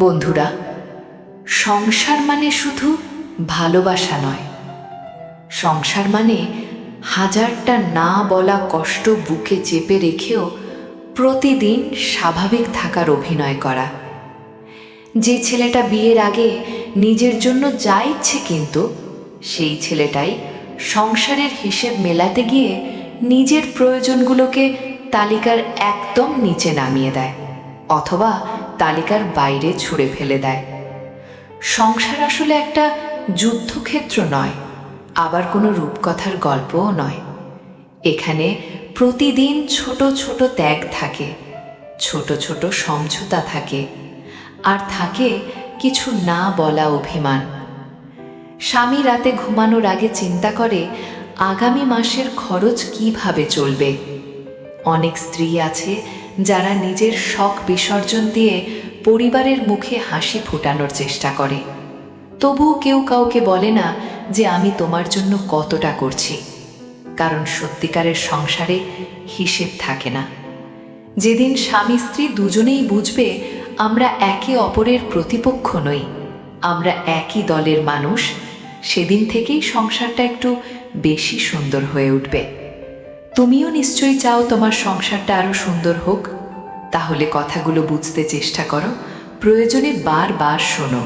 বন্ধুরা, সংসার মানে শুধু ভালোবাসা নয়। সংসার মানে হাজারটা না বলা কষ্ট বুকে চেপে রেখেও প্রতিদিন স্বাভাবিক থাকার অভিনয় করা। যে ছেলেটা বিয়ের আগে নিজের জন্য যা ইচ্ছে কিন্তু সেই ছেলেটাই সংসারের হিসেব মেলাতে গিয়ে নিজের প্রয়োজনগুলোকে তালিকার একদম নিচে নামিয়ে দেয়, অথবা তালিকার বাইরে ছুঁড়ে ফেলে দেয়। সংসার আসলে একটা যুদ্ধক্ষেত্র নয়, আবার কোনো রূপকথার গল্পও নয়। এখানে প্রতিদিন ছোট ছোট ত্যাগ থাকে, ছোট ছোট সমঝোতা থাকে, আর থাকে কিছু না বলা অভিমান। স্বামী রাতে ঘুমানোর আগে চিন্তা করে আগামী মাসের খরচ কিভাবে চলবে। অনেক স্ত্রী আছে যারা নিজের শখ বিসর্জন দিয়ে পরিবারের মুখে হাসি ফোটানোর চেষ্টা করে, তবুও কেউ কাউকে বলে না যে আমি তোমার জন্য কতটা করছি, কারণ সত্যিকারের সংসারে হিসেব থাকে না। যেদিন স্বামী স্ত্রী দুজনেই বুঝবে আমরা একে অপরের প্রতিপক্ষ নই, আমরা একই দলের মানুষ, সেদিন থেকেই সংসারটা একটু বেশি সুন্দর হয়ে উঠবে। তুমিও নিশ্চয়ই চাও তোমার সংসারটা আরো সুন্দর হোক। তাহলে কথাগুলো বুঝতে চেষ্টা করো, প্রয়োজনে বারবার শোনো।